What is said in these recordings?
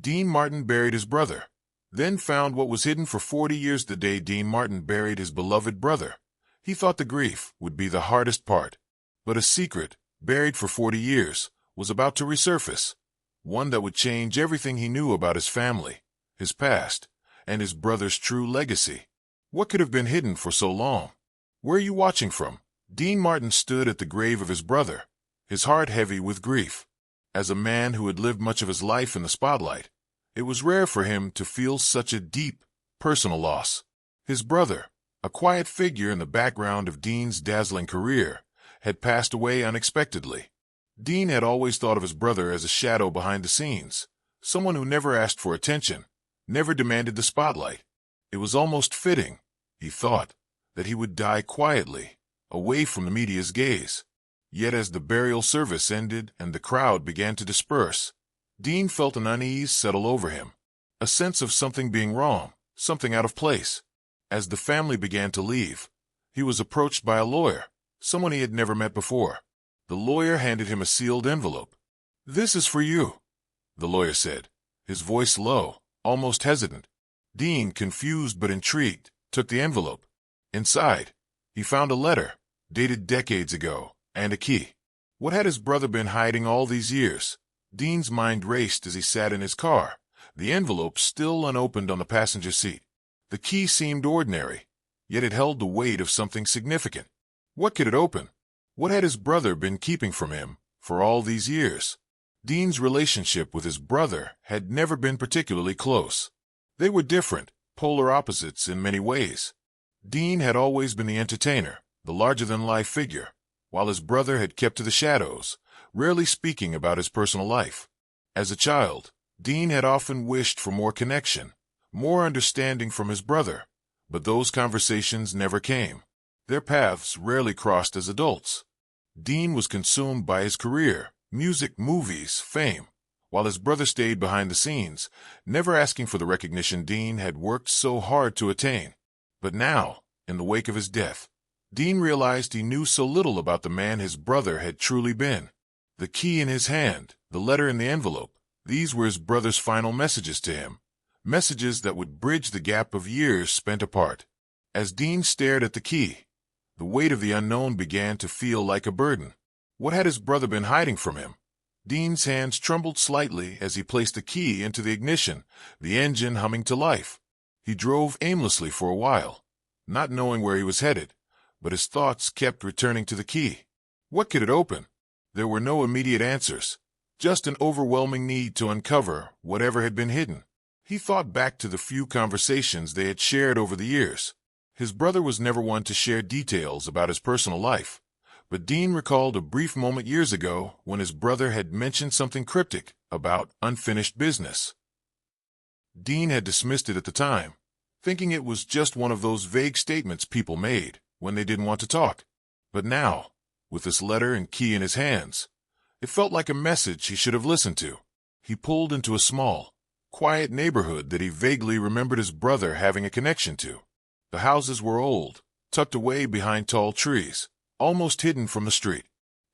Dean Martin buried his brother, then found what was hidden for 40 years. The day Dean Martin buried his beloved brother, he thought the grief would be the hardest part. But a secret, buried for 40 years, was about to resurface, one that would change everything he knew about his family, his past, and his brother's true legacy. What could have been hidden for so long? Where are you watching from? Dean Martin stood at the grave of his brother, his heart heavy with grief. As a man who had lived much of his life in the spotlight, it was rare for him to feel such a deep, personal loss. His brother, a quiet figure in the background of Dean's dazzling career, had passed away unexpectedly. Dean had always thought of his brother as a shadow behind the scenes, someone who never asked for attention, never demanded the spotlight. It was almost fitting, he thought, that he would die quietly, away from the media's gaze. Yet as the burial service ended and the crowd began to disperse, Dean felt an unease settle over him, a sense of something being wrong, something out of place. As the family began to leave, he was approached by a lawyer, someone he had never met before. The lawyer handed him a sealed envelope. "This is for you," the lawyer said, his voice low, almost hesitant. Dean, confused but intrigued, took the envelope. Inside, he found a letter, dated decades ago, and a key. What had his brother been hiding all these years? Dean's mind raced as he sat in his car, the envelope still unopened on the passenger seat. The key seemed ordinary, yet it held the weight of something significant. What could it open? What had his brother been keeping from him for all these years? Dean's relationship with his brother had never been particularly close. They were different, polar opposites in many ways. Dean had always been the entertainer, the larger-than-life figure, while his brother had kept to the shadows, rarely speaking about his personal life. As a child, Dean had often wished for more connection, more understanding from his brother, but those conversations never came. Their paths rarely crossed as adults. Dean was consumed by his career, music, movies, fame, while his brother stayed behind the scenes, never asking for the recognition Dean had worked so hard to attain. But now, in the wake of his death, Dean realized he knew so little about the man his brother had truly been. The key in his hand, the letter in the envelope, these were his brother's final messages to him, messages that would bridge the gap of years spent apart. As Dean stared at the key, the weight of the unknown began to feel like a burden. What had his brother been hiding from him? Dean's hands trembled slightly as he placed the key into the ignition, the engine humming to life. He drove aimlessly for a while, not knowing where he was headed, but his thoughts kept returning to the key. What could it open? There were no immediate answers, just an overwhelming need to uncover whatever had been hidden. He thought back to the few conversations they had shared over the years. His brother was never one to share details about his personal life, but Dean recalled a brief moment years ago when his brother had mentioned something cryptic about unfinished business. Dean had dismissed it at the time, thinking it was just one of those vague statements people made when they didn't want to talk. But now, with this letter and key in his hands, it felt like a message he should have listened to. He pulled into a small, quiet neighborhood that he vaguely remembered his brother having a connection to. The houses were old, tucked away behind tall trees, almost hidden from the street.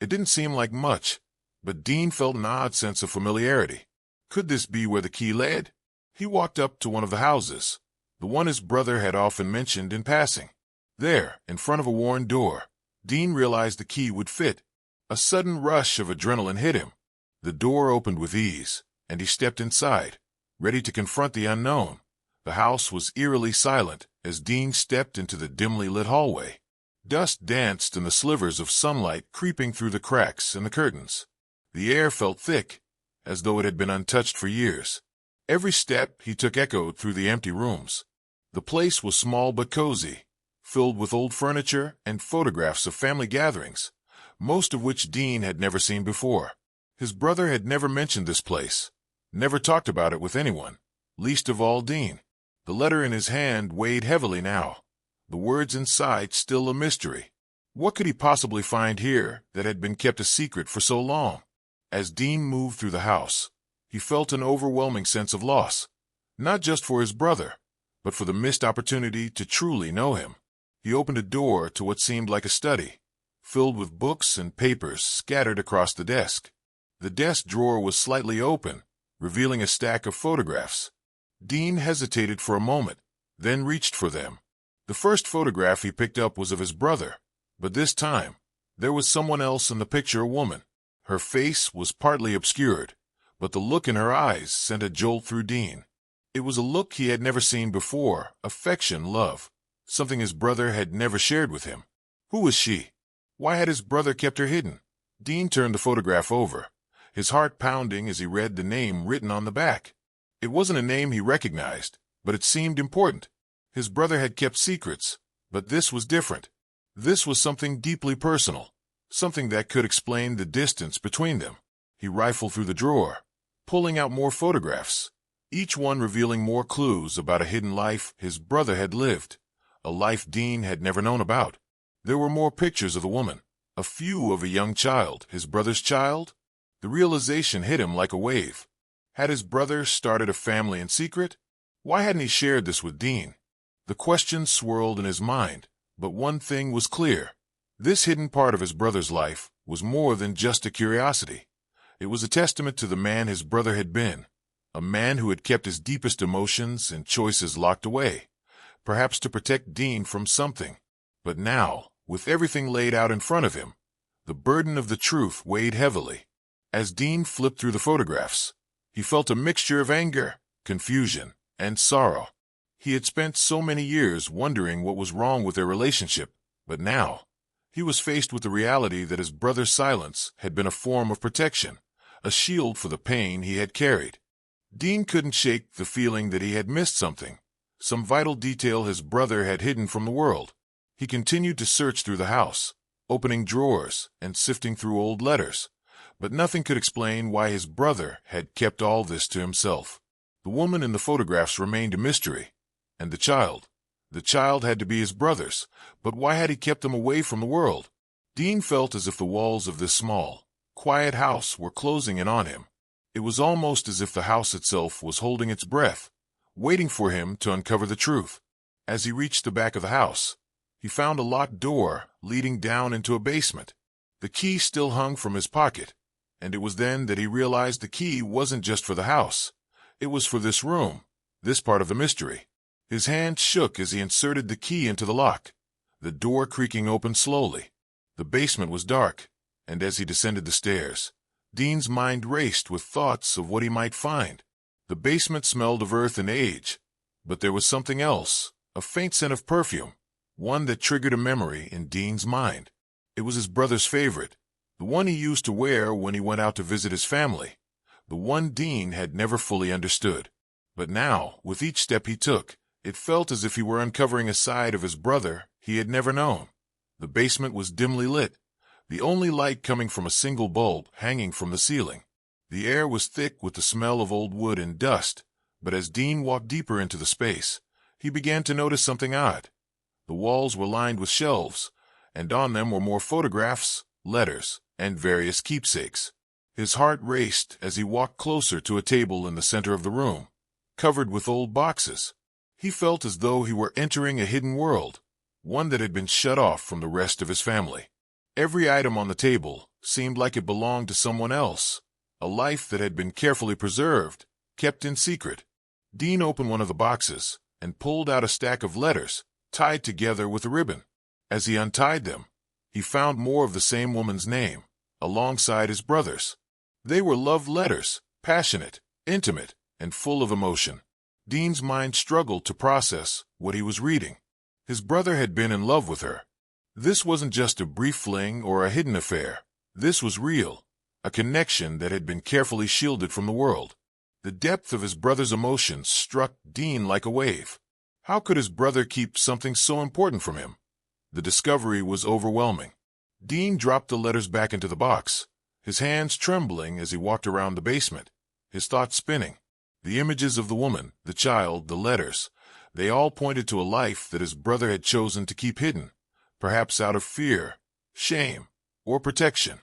It didn't seem like much, but Dean felt an odd sense of familiarity. Could this be where the key led? He walked up to one of the houses, the one his brother had often mentioned in passing. There, in front of a worn door, Dean realized the key would fit. A sudden rush of adrenaline hit him. The door opened with ease, and he stepped inside, ready to confront the unknown. The house was eerily silent as Dean stepped into the dimly lit hallway. Dust danced in the slivers of sunlight creeping through the cracks in the curtains. The air felt thick, as though it had been untouched for years. Every step he took echoed through the empty rooms. The place was small but cozy, filled with old furniture and photographs of family gatherings, most of which Dean had never seen before. His brother had never mentioned this place, never talked about it with anyone, least of all Dean. The letter in his hand weighed heavily now, the words inside still a mystery. What could he possibly find here that had been kept a secret for so long? As Dean moved through the house, he felt an overwhelming sense of loss, not just for his brother, but for the missed opportunity to truly know him. He opened a door to what seemed like a study, filled with books and papers scattered across the desk. The desk drawer was slightly open, revealing a stack of photographs. Dean hesitated for a moment, then reached for them. The first photograph he picked up was of his brother, but this time, there was someone else in the picture, a woman. Her face was partly obscured, but the look in her eyes sent a jolt through Dean. It was a look he had never seen before, affection, love, something his brother had never shared with him. Who was she? Why had his brother kept her hidden? Dean turned the photograph over, his heart pounding as he read the name written on the back. It wasn't a name he recognized, but it seemed important. His brother had kept secrets, but this was different. This was something deeply personal, something that could explain the distance between them. He rifled through the drawer, pulling out more photographs, each one revealing more clues about a hidden life his brother had lived, a life Dean had never known about. There were more pictures of the woman, a few of a young child, his brother's child. The realization hit him like a wave. Had his brother started a family in secret? Why hadn't he shared this with Dean? The questions swirled in his mind, but one thing was clear. This hidden part of his brother's life was more than just a curiosity. It was a testament to the man his brother had been, a man who had kept his deepest emotions and choices locked away, perhaps to protect Dean from something. But now, with everything laid out in front of him, the burden of the truth weighed heavily. As Dean flipped through the photographs, he felt a mixture of anger, confusion, and sorrow. He had spent so many years wondering what was wrong with their relationship, but now, he was faced with the reality that his brother's silence had been a form of protection, a shield for the pain he had carried. Dean couldn't shake the feeling that he had missed something, some vital detail his brother had hidden from the world. He continued to search through the house, opening drawers and sifting through old letters, but nothing could explain why his brother had kept all this to himself. The woman in the photographs remained a mystery, and the child had to be his brother's, but why had he kept them away from the world? Dean felt as if the walls of this small, quiet house were closing in on him. It was almost as if the house itself was holding its breath, waiting for him to uncover the truth. As he reached the back of the house, he found a locked door leading down into a basement. The key still hung from his pocket, and it was then that he realized the key wasn't just for the house. It was for this room, this part of the mystery. His hand shook as he inserted the key into the lock, the door creaking open slowly. The basement was dark, and as he descended the stairs, Dean's mind raced with thoughts of what he might find. The basement smelled of earth and age, but there was something else, a faint scent of perfume, one that triggered a memory in Dean's mind. It was his brother's favorite, the one he used to wear when he went out to visit his family, the one Dean had never fully understood. But now, with each step he took, it felt as if he were uncovering a side of his brother he had never known. The basement was dimly lit, the only light coming from a single bulb hanging from the ceiling. The air was thick with the smell of old wood and dust, but as Dean walked deeper into the space, he began to notice something odd. The walls were lined with shelves, and on them were more photographs, letters, and various keepsakes. His heart raced as he walked closer to a table in the center of the room, covered with old boxes. He felt as though he were entering a hidden world, one that had been shut off from the rest of his family. Every item on the table seemed like it belonged to someone else, a life that had been carefully preserved, kept in secret. Dean opened one of the boxes and pulled out a stack of letters, tied together with a ribbon. As he untied them, he found more of the same woman's name, alongside his brother's. They were love letters, passionate, intimate, and full of emotion. Dean's mind struggled to process what he was reading. His brother had been in love with her. This wasn't just a brief fling or a hidden affair. This was real, a connection that had been carefully shielded from the world. The depth of his brother's emotions struck Dean like a wave. How could his brother keep something so important from him? The discovery was overwhelming. Dean dropped the letters back into the box, his hands trembling as he walked around the basement, his thoughts spinning. The images of the woman, the child, the letters, they all pointed to a life that his brother had chosen to keep hidden, perhaps out of fear, shame, or protection.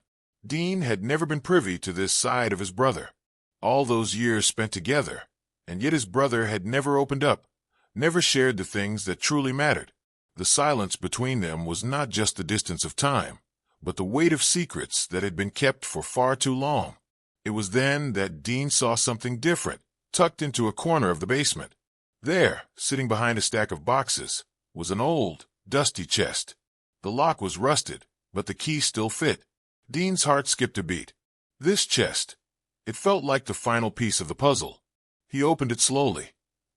Dean had never been privy to this side of his brother. All those years spent together, and yet his brother had never opened up, never shared the things that truly mattered. The silence between them was not just the distance of time, but the weight of secrets that had been kept for far too long. It was then that Dean saw something different, tucked into a corner of the basement. There, sitting behind a stack of boxes, was an old, dusty chest. The lock was rusted, but the key still fit. Dean's heart skipped a beat. This chest. It felt like the final piece of the puzzle. He opened it slowly,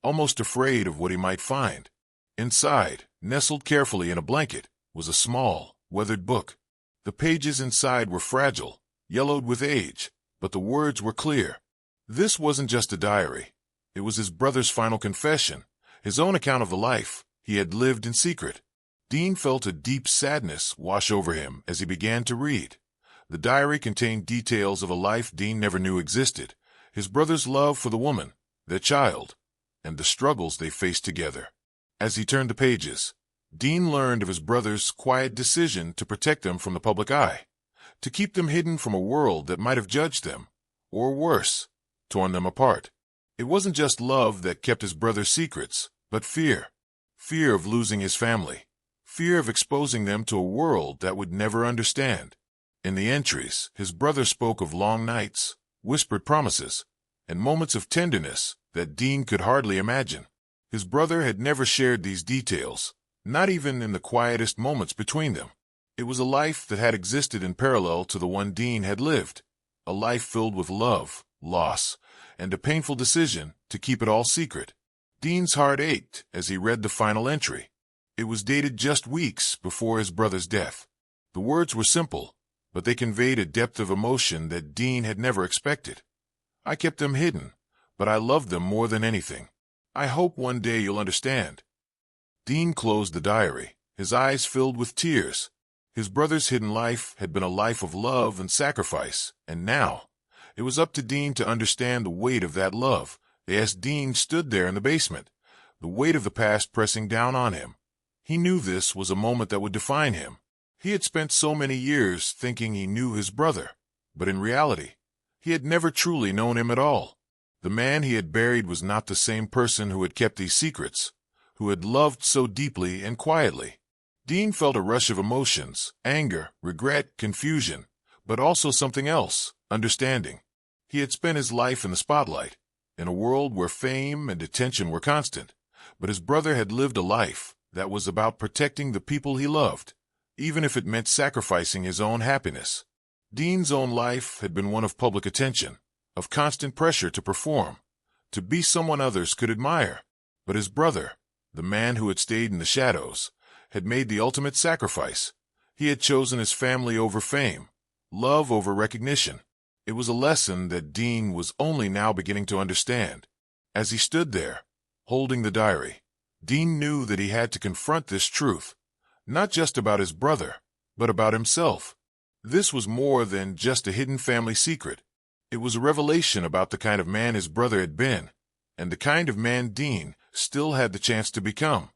almost afraid of what he might find. Inside, nestled carefully in a blanket, was a small, weathered book. The pages inside were fragile, yellowed with age, but the words were clear. This wasn't just a diary. It was his brother's final confession, his own account of the life he had lived in secret. Dean felt a deep sadness wash over him as he began to read. The diary contained details of a life Dean never knew existed, his brother's love for the woman, their child, and the struggles they faced together. As he turned the pages, Dean learned of his brother's quiet decision to protect them from the public eye, to keep them hidden from a world that might have judged them, or worse, torn them apart. It wasn't just love that kept his brother's secrets, but fear. Fear of losing his family. Fear of exposing them to a world that would never understand. In the entries, his brother spoke of long nights, whispered promises, and moments of tenderness that Dean could hardly imagine. His brother had never shared these details, not even in the quietest moments between them. It was a life that had existed in parallel to the one Dean had lived, a life filled with love, loss, and a painful decision to keep it all secret. Dean's heart ached as he read the final entry. It was dated just weeks before his brother's death. The words were simple, but they conveyed a depth of emotion that Dean had never expected. I kept them hidden, but I loved them more than anything. I hope one day you'll understand. Dean closed the diary, his eyes filled with tears. His brother's hidden life had been a life of love and sacrifice, and now it was up to Dean to understand the weight of that love. As Dean stood there in the basement, the weight of the past pressing down on him. He knew this was a moment that would define him. He had spent so many years thinking he knew his brother, but in reality, he had never truly known him at all. The man he had buried was not the same person who had kept these secrets, who had loved so deeply and quietly. Dean felt a rush of emotions, anger, regret, confusion, but also something else, understanding. He had spent his life in the spotlight, in a world where fame and attention were constant, but his brother had lived a life that was about protecting the people he loved, even if it meant sacrificing his own happiness. Dean's own life had been one of public attention, of constant pressure to perform, to be someone others could admire. But his brother, the man who had stayed in the shadows, had made the ultimate sacrifice. He had chosen his family over fame, love over recognition. It was a lesson that Dean was only now beginning to understand. As he stood there, holding the diary, Dean knew that he had to confront this truth, not just about his brother, but about himself. This was more than just a hidden family secret. It was a revelation about the kind of man his brother had been, and the kind of man Dean still had the chance to become.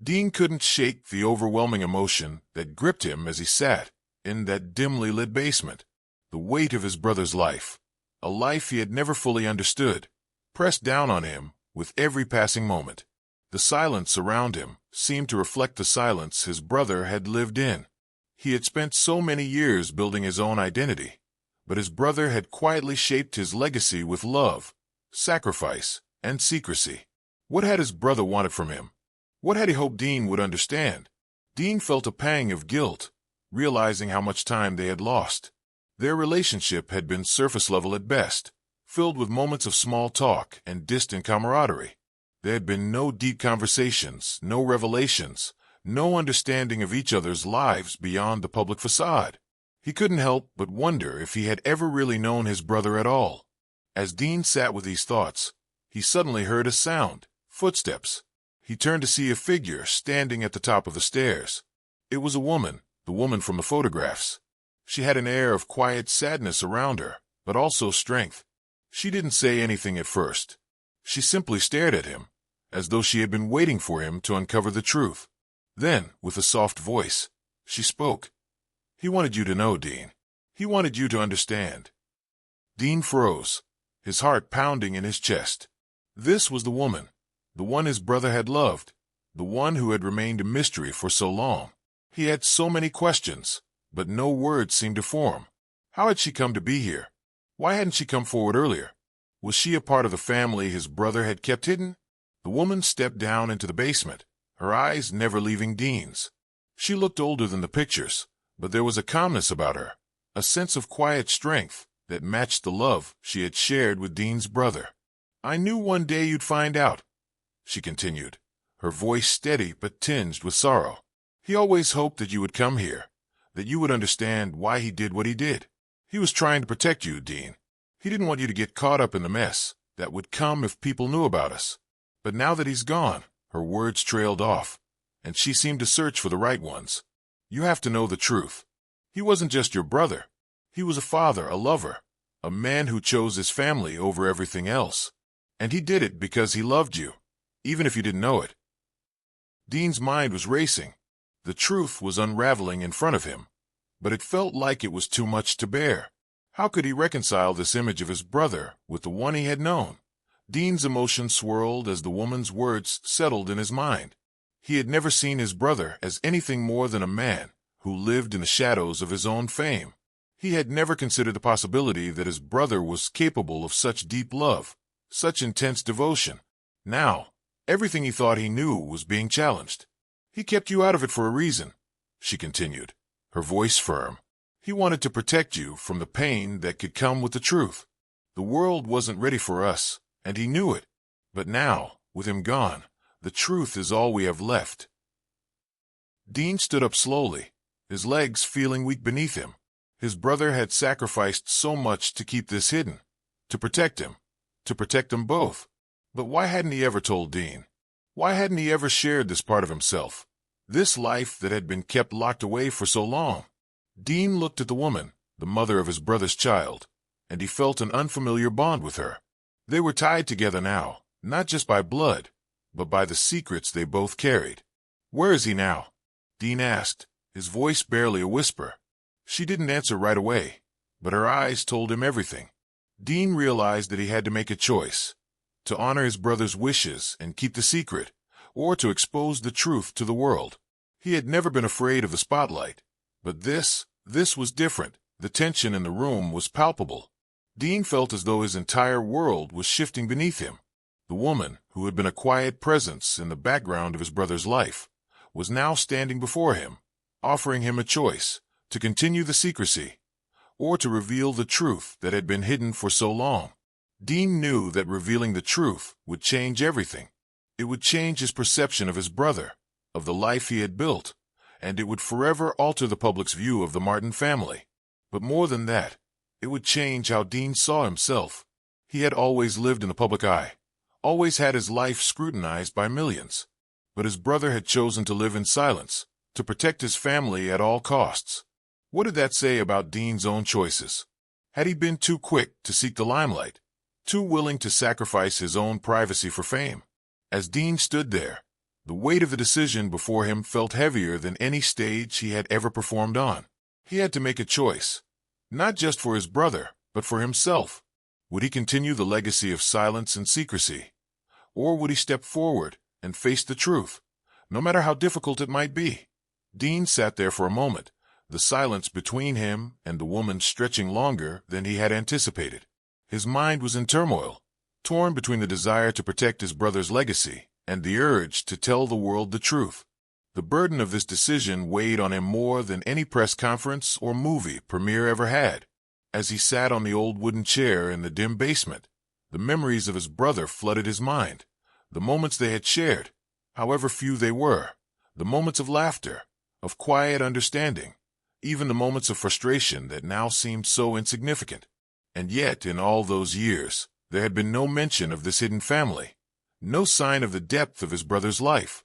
Dean couldn't shake the overwhelming emotion that gripped him as he sat in that dimly lit basement. The weight of his brother's life, a life he had never fully understood, pressed down on him with every passing moment. The silence around him seemed to reflect the silence his brother had lived in. He had spent so many years building his own identity, but his brother had quietly shaped his legacy with love, sacrifice, and secrecy. What had his brother wanted from him? What had he hoped Dean would understand? Dean felt a pang of guilt, realizing how much time they had lost. Their relationship had been surface level at best, filled with moments of small talk and distant camaraderie. There had been no deep conversations, no revelations, no understanding of each other's lives beyond the public facade. He couldn't help but wonder if he had ever really known his brother at all. As Dean sat with these thoughts, he suddenly heard a sound, footsteps. He turned to see a figure standing at the top of the stairs. It was a woman, the woman from the photographs. She had an air of quiet sadness around her, but also strength. She didn't say anything at first. She simply stared at him, as though she had been waiting for him to uncover the truth. Then, with a soft voice, she spoke. "He wanted you to know, Dean. He wanted you to understand." Dean froze, his heart pounding in his chest. This was the woman, the one his brother had loved, the one who had remained a mystery for so long. He had so many questions, but no words seemed to form. How had she come to be here? Why hadn't she come forward earlier? Was she a part of the family his brother had kept hidden? The woman stepped down into the basement, her eyes never leaving Dean's. She looked older than the pictures, but there was a calmness about her, a sense of quiet strength that matched the love she had shared with Dean's brother. "I knew one day you'd find out," she continued, her voice steady but tinged with sorrow. "He always hoped that you would come here, that you would understand why he did what he did. He was trying to protect you, Dean. He didn't want you to get caught up in the mess that would come if people knew about us. But now that he's gone," her words trailed off, and she seemed to search for the right ones. "You have to know the truth. He wasn't just your brother. He was a father, a lover, a man who chose his family over everything else. And he did it because he loved you, even if you didn't know it." Dean's mind was racing. The truth was unraveling in front of him, but it felt like it was too much to bear. How could he reconcile this image of his brother with the one he had known? Dean's emotions swirled as the woman's words settled in his mind. He had never seen his brother as anything more than a man who lived in the shadows of his own fame. He had never considered the possibility that his brother was capable of such deep love, such intense devotion. Now, everything he thought he knew was being challenged. "He kept you out of it for a reason," she continued, her voice firm. "He wanted to protect you from the pain that could come with the truth. The world wasn't ready for us, and he knew it. But now, with him gone, the truth is all we have left." Dean stood up slowly, his legs feeling weak beneath him. His brother had sacrificed so much to keep this hidden, to protect him, to protect them both. But why hadn't he ever told Dean? Why hadn't he ever shared this part of himself, this life that had been kept locked away for so long? Dean looked at the woman, the mother of his brother's child, and he felt an unfamiliar bond with her. They were tied together now, not just by blood, but by the secrets they both carried. "Where is he now?" Dean asked, his voice barely a whisper. She didn't answer right away, but her eyes told him everything. Dean realized that he had to make a choice, to honor his brother's wishes and keep the secret, or to expose the truth to the world. He had never been afraid of the spotlight, but this was different. The tension in the room was palpable. Dean felt as though his entire world was shifting beneath him. The woman, who had been a quiet presence in the background of his brother's life, was now standing before him, offering him a choice: to continue the secrecy, or to reveal the truth that had been hidden for so long. Dean knew that revealing the truth would change everything. It would change his perception of his brother, of the life he had built, and it would forever alter the public's view of the Martin family. But more than that, it would change how Dean saw himself. He had always lived in the public eye, always had his life scrutinized by millions. But his brother had chosen to live in silence, to protect his family at all costs. What did that say about Dean's own choices? Had he been too quick to seek the limelight, too willing to sacrifice his own privacy for fame? As Dean stood there, the weight of the decision before him felt heavier than any stage he had ever performed on. He had to make a choice, not just for his brother, but for himself. Would he continue the legacy of silence and secrecy? Or would he step forward and face the truth, no matter how difficult it might be? Dean sat there for a moment, the silence between him and the woman stretching longer than he had anticipated. His mind was in turmoil, torn between the desire to protect his brother's legacy and the urge to tell the world the truth. The burden of this decision weighed on him more than any press conference or movie premiere ever had. As he sat on the old wooden chair in the dim basement, the memories of his brother flooded his mind. The moments they had shared, however few they were, the moments of laughter, of quiet understanding, even the moments of frustration that now seemed so insignificant. And yet, in all those years, there had been no mention of this hidden family, no sign of the depth of his brother's life.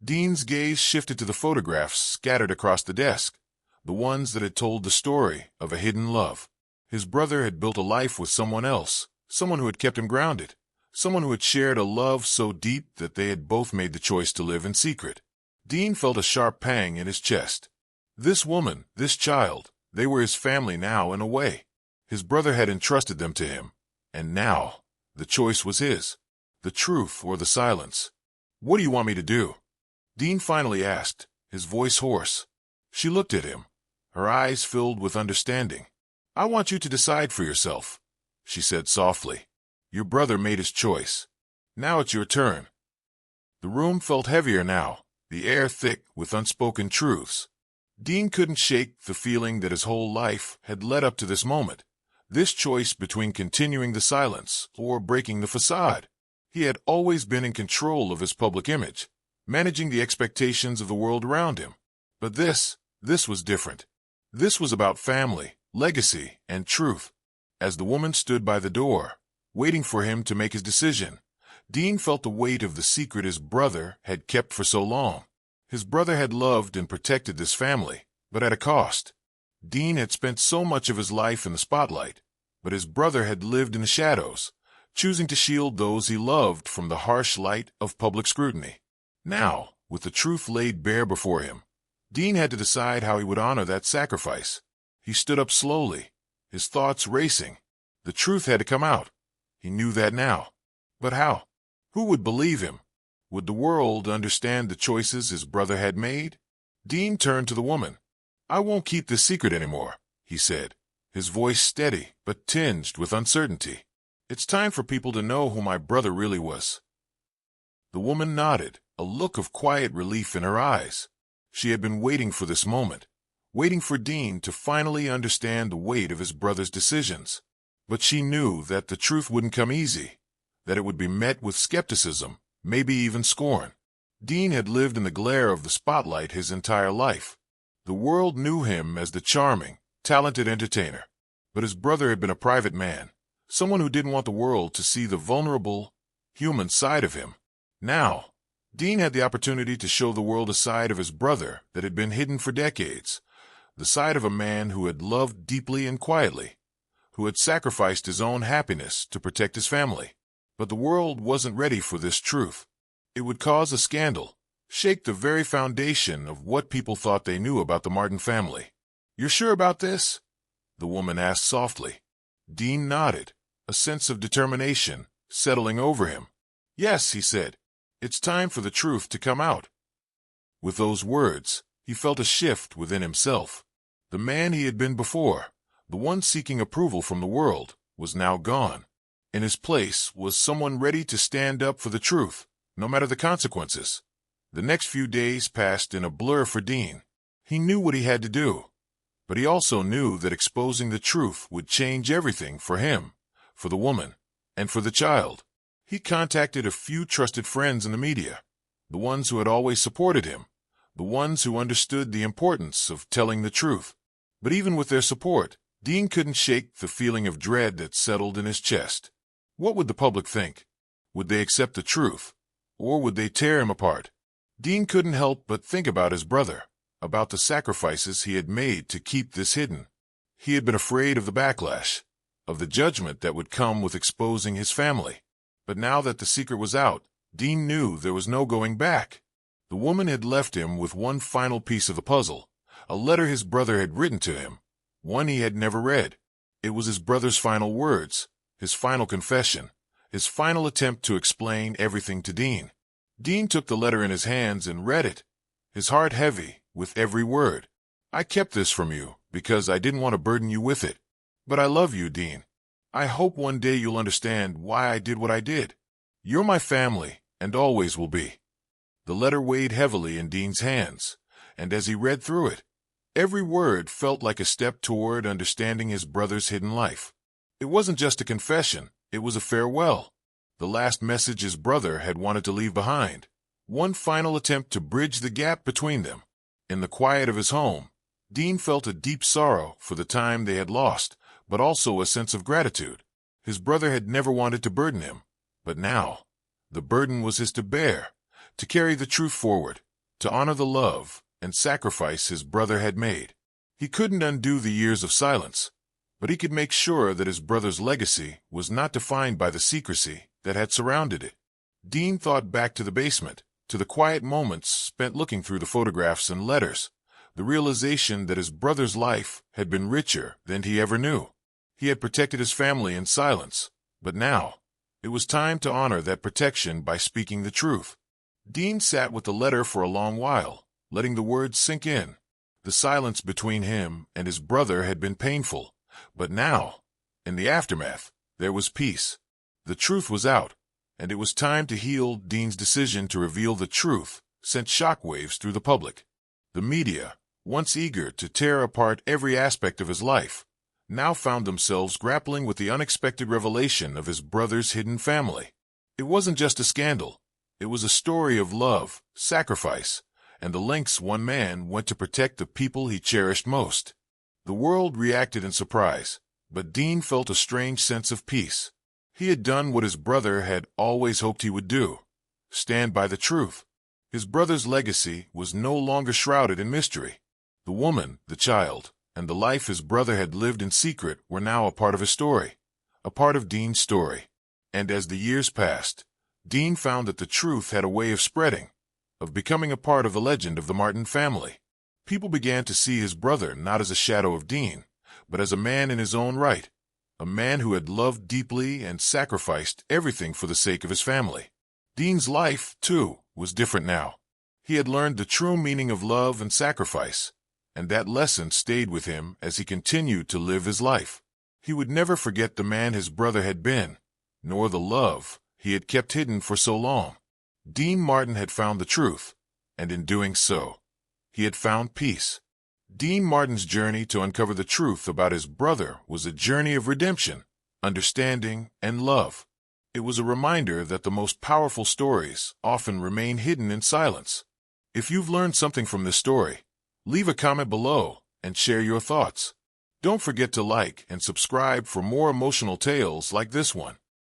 Dean's gaze shifted to the photographs scattered across the desk, the ones that had told the story of a hidden love. His brother had built a life with someone else, someone who had kept him grounded, someone who had shared a love so deep that they had both made the choice to live in secret. Dean felt a sharp pang in his chest. This woman, this child, they were his family now in a way. His brother had entrusted them to him, and now the choice was his, the truth or the silence. "What do you want me to do?" Dean finally asked, his voice hoarse. She looked at him, her eyes filled with understanding. "I want you to decide for yourself," she said softly. Your brother made his choice. Now it's your turn. The room felt heavier now, the air thick with unspoken truths. Dean couldn't shake the feeling that his whole life had led up to this moment, this choice between continuing the silence or breaking the facade. He had always been in control of his public image, managing the expectations of the world around him. But this was different. This was about family, legacy, and truth. As the woman stood by the door, waiting for him to make his decision, Dean felt the weight of the secret his brother had kept for so long. His brother had loved and protected this family, but at a cost. Dean had spent so much of his life in the spotlight, but his brother had lived in the shadows, choosing to shield those he loved from the harsh light of public scrutiny. Now, with the truth laid bare before him, Dean had to decide how he would honor that sacrifice. He stood up slowly, his thoughts racing. The truth had to come out. He knew that now. But how? Who would believe him? Would the world understand the choices his brother had made? Dean turned to the woman. I won't keep this secret anymore, he said, his voice steady but tinged with uncertainty. It's time for people to know who my brother really was. The woman nodded, a look of quiet relief in her eyes. She had been waiting for this moment, waiting for Dean to finally understand the weight of his brother's decisions. But she knew that the truth wouldn't come easy, that it would be met with skepticism, maybe even scorn. Dean had lived in the glare of the spotlight his entire life. The world knew him as the charming, talented entertainer. But his brother had been a private man, someone who didn't want the world to see the vulnerable, human side of him. Now, Dean had the opportunity to show the world a side of his brother that had been hidden for decades, the side of a man who had loved deeply and quietly, who had sacrificed his own happiness to protect his family. But the world wasn't ready for this truth. It would cause a scandal, shake the very foundation of what people thought they knew about the Martin family. You're sure about this? The woman asked softly. Dean nodded, a sense of determination settling over him. Yes, he said. It's time for the truth to come out. With those words, he felt a shift within himself. The man he had been before, the one seeking approval from the world, was now gone. In his place was someone ready to stand up for the truth, no matter the consequences. The next few days passed in a blur for Dean. He knew what he had to do, but he also knew that exposing the truth would change everything for him, for the woman, and for the child. He contacted a few trusted friends in the media, the ones who had always supported him, the ones who understood the importance of telling the truth. But even with their support, Dean couldn't shake the feeling of dread that settled in his chest. What would the public think? Would they accept the truth, or would they tear him apart? Dean couldn't help but think about his brother, about the sacrifices he had made to keep this hidden. He had been afraid of the backlash, of the judgment that would come with exposing his family. But now that the secret was out, Dean knew there was no going back. The woman had left him with one final piece of the puzzle, a letter his brother had written to him, one he had never read. It was his brother's final words, his final confession, his final attempt to explain everything to Dean. Dean took the letter in his hands and read it, his heart heavy with every word. I kept this from you because I didn't want to burden you with it. But I love you, Dean. I hope one day you'll understand why I did what I did. You're my family and always will be. The letter weighed heavily in Dean's hands, and as he read through it, every word felt like a step toward understanding his brother's hidden life. It wasn't just a confession, it was a farewell. The last message his brother had wanted to leave behind. One final attempt to bridge the gap between them. In the quiet of his home, Dean felt a deep sorrow for the time they had lost, but also a sense of gratitude. His brother had never wanted to burden him, but now, the burden was his to bear, to carry the truth forward, to honor the love and sacrifice his brother had made. He couldn't undo the years of silence, but he could make sure that his brother's legacy was not defined by the secrecy that had surrounded it. Dean thought back to the basement, to the quiet moments spent looking through the photographs and letters, the realization that his brother's life had been richer than he ever knew. He had protected his family in silence, but now, it was time to honor that protection by speaking the truth. Dean sat with the letter for a long while, letting the words sink in. The silence between him and his brother had been painful, but now, in the aftermath, there was peace. The truth was out, and it was time to heal. Dean's decision to reveal the truth sent shockwaves through the public. The media, once eager to tear apart every aspect of his life, now found themselves grappling with the unexpected revelation of his brother's hidden family. It wasn't just a scandal. It was a story of love, sacrifice, and the lengths one man went to protect the people he cherished most. The world reacted in surprise, but Dean felt a strange sense of peace. He had done what his brother had always hoped he would do: stand by the truth. His brother's legacy was no longer shrouded in mystery. The woman, the child, and the life his brother had lived in secret were now a part of his story, a part of Dean's story. And as the years passed, Dean found that the truth had a way of spreading, of becoming a part of the legend of the Martin family. People began to see his brother not as a shadow of Dean, but as a man in his own right, a man who had loved deeply and sacrificed everything for the sake of his family. Dean's life, too, was different now. He had learned the true meaning of love and sacrifice, and that lesson stayed with him as he continued to live his life. He would never forget the man his brother had been, nor the love he had kept hidden for so long. Dean Martin had found the truth, and in doing so, he had found peace. Dean Martin's journey to uncover the truth about his brother was a journey of redemption, understanding, and love. It was a reminder that the most powerful stories often remain hidden in silence. If you've learned something from this story, leave a comment below and share your thoughts. Don't forget to like and subscribe for more emotional tales like this one.